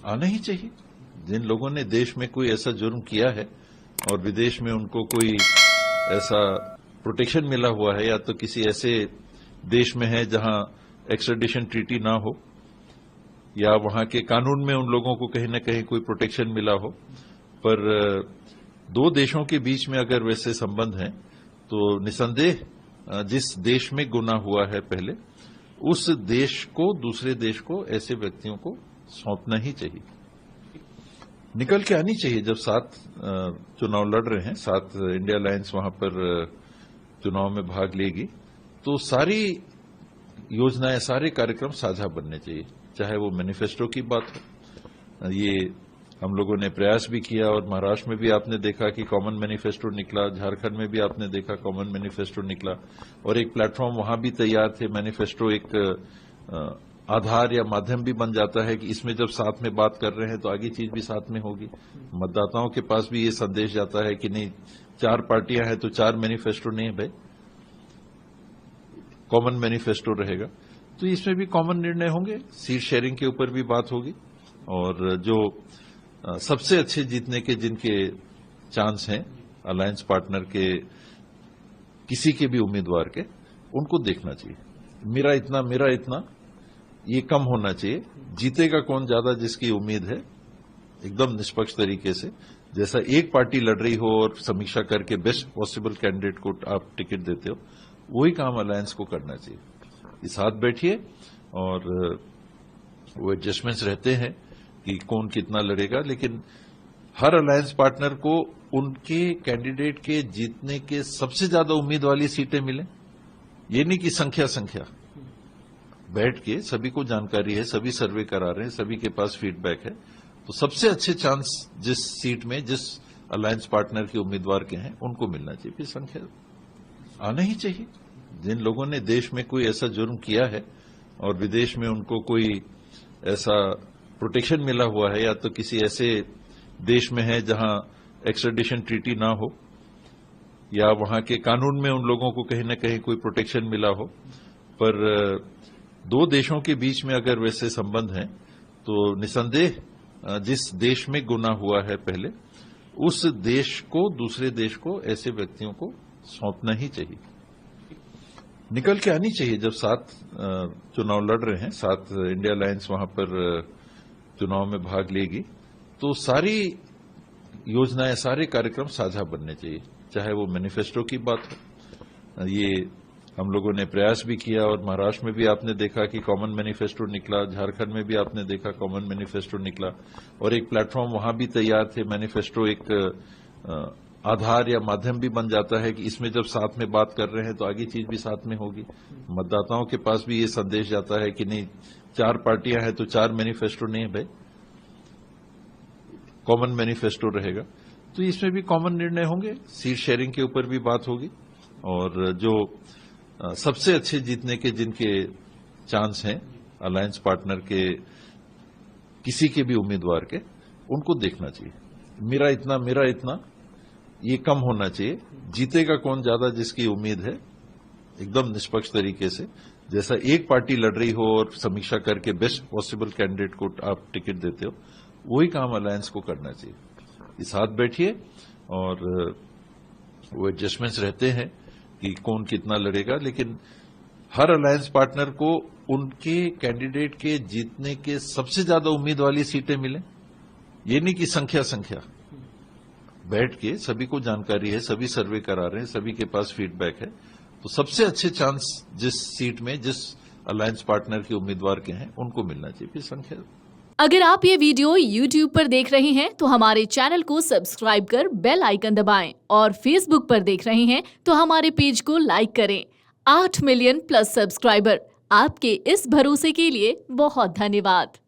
आना ही चाहिए। जिन लोगों ने देश में कोई ऐसा जुर्म किया है और विदेश में उनको कोई ऐसा प्रोटेक्शन मिला हुआ है या तो किसी ऐसे देश में है जहां एक्स्ट्राडिशन ट्रीटी ना हो या वहां के कानून में उन लोगों को कहीं न कहीं कोई प्रोटेक्शन मिला हो, पर दो देशों के बीच में अगर वैसे संबंध हैं तो निसंदेह जिस देश में गुनाह हुआ है पहले, उस देश को दूसरे देश को ऐसे व्यक्तियों को सौंपना ही चाहिए। निकल के आनी चाहिए। जब 7 चुनाव लड़ रहे हैं, 7 इंडिया अलायंस वहां पर चुनाव में भाग लेगी, तो सारी योजनाएं, सारे कार्यक्रम साझा बनने चाहिए। चाहे वो मैनिफेस्टो की बात हो, ये हम लोगों ने प्रयास भी किया और महाराष्ट्र में भी आपने देखा कि कॉमन मैनिफेस्टो निकला, झारखंड में भी आपने देखा कॉमन मैनिफेस्टो निकला और एक प्लेटफॉर्म वहां भी तैयार थे। मैनिफेस्टो एक आधार या माध्यम भी बन जाता है कि इसमें जब साथ में बात कर रहे हैं तो आगे चीज भी साथ में होगी। मतदाताओं के पास भी ये संदेश जाता है कि नहीं, 4 पार्टियां हैं तो 4 मैनिफेस्टो नहीं है भाई, कॉमन मैनिफेस्टो रहेगा। तो इसमें भी कॉमन निर्णय होंगे, सीट शेयरिंग के ऊपर भी बात होगी और जो सबसे अच्छे जीतने के जिनके चांस हैं अलायंस पार्टनर के किसी के भी उम्मीदवार के, उनको देखना चाहिए। मेरा इतना ये कम होना चाहिए। जीतेगा कौन ज्यादा जिसकी उम्मीद है, एकदम निष्पक्ष तरीके से, जैसा एक पार्टी लड़ रही हो और समीक्षा करके बेस्ट पॉसिबल कैंडिडेट को आप टिकट देते हो, वही काम अलायंस को करना चाहिए। इस साथ बैठिए और वो एडजस्टमेंट्स रहते हैं कि कौन कितना लड़ेगा, लेकिन हर अलायंस पार्टनर को उनके कैंडिडेट के जीतने के सबसे ज्यादा उम्मीद वाली सीटें मिलें। ये नहीं कि संख्या बैठ के सभी को जानकारी है, सभी सर्वे करा रहे हैं, सभी के पास फीडबैक है, तो सबसे अच्छे चांस जिस सीट में जिस अलायंस पार्टनर के उम्मीदवार के हैं उनको मिलना चाहिए। फिर संख्या आना ही चाहिए। जिन लोगों ने देश में कोई ऐसा जुर्म किया है और विदेश में उनको कोई ऐसा प्रोटेक्शन मिला हुआ है या तो किसी ऐसे देश में है जहां एक्स्ट्राडिशन ट्रीटी ना हो या वहां के कानून में उन लोगों को कहीं न कहीं कोई प्रोटेक्शन मिला हो, पर दो देशों के बीच में अगर वैसे संबंध हैं तो निसंदेह जिस देश में गुनाह हुआ है पहले, उस देश को दूसरे देश को ऐसे व्यक्तियों को सौंपना ही चाहिए। निकल के आनी चाहिए। जब 7 चुनाव लड़ रहे हैं, 7 इंडिया अलायंस वहां पर चुनाव में भाग लेगी, तो सारी योजनाएं, सारे कार्यक्रम साझा बनने चाहिए। चाहे वो मैनिफेस्टो की बात हो, ये हम लोगों ने प्रयास भी किया और महाराष्ट्र में भी आपने देखा कि कॉमन मैनिफेस्टो निकला, झारखंड में भी आपने देखा कॉमन मैनिफेस्टो निकला और एक प्लेटफॉर्म वहां भी तैयार थे। मैनिफेस्टो एक आधार या माध्यम भी बन जाता है कि इसमें जब साथ में बात कर रहे हैं तो आगे चीज भी साथ में होगी। मतदाताओं के पास भी ये संदेश जाता है कि नहीं, 4 पार्टियां हैं तो 4 मैनिफेस्टो नहीं है भाई, कॉमन मैनिफेस्टो रहेगा। तो इसमें भी कॉमन निर्णय होंगे, सीट शेयरिंग के ऊपर भी बात होगी और जो सबसे अच्छे जीतने के जिनके चांस हैं अलायंस पार्टनर के किसी के भी उम्मीदवार के, उनको देखना चाहिए। मेरा इतना ये कम होना चाहिए। जीतेगा कौन ज्यादा जिसकी उम्मीद है, एकदम निष्पक्ष तरीके से, जैसा एक पार्टी लड़ रही हो और समीक्षा करके बेस्ट पॉसिबल कैंडिडेट को आप टिकट देते हो, वही काम अलायंस को करना चाहिए। इस साथ बैठिए और वो एडजस्टमेंट्स रहते हैं कि कौन कितना लड़ेगा, लेकिन हर अलायंस पार्टनर को उनके कैंडिडेट के जीतने के सबसे ज्यादा उम्मीद वाली सीटें मिलें। ये नहीं कि संख्या बैठ के सभी को जानकारी है, सभी सर्वे करा रहे हैं, सभी के पास फीडबैक है, तो सबसे अच्छे चांस जिस सीट में जिस अलायंस पार्टनर के उम्मीदवार के हैं उनको मिलना चाहिए। फिर संख्या अगर आप ये वीडियो YouTube पर देख रहे हैं तो हमारे चैनल को सब्सक्राइब कर बेल आइकन दबाएं और Facebook पर देख रहे हैं तो हमारे पेज को लाइक करें। 8 मिलियन प्लस सब्सक्राइबर, आपके इस भरोसे के लिए बहुत धन्यवाद।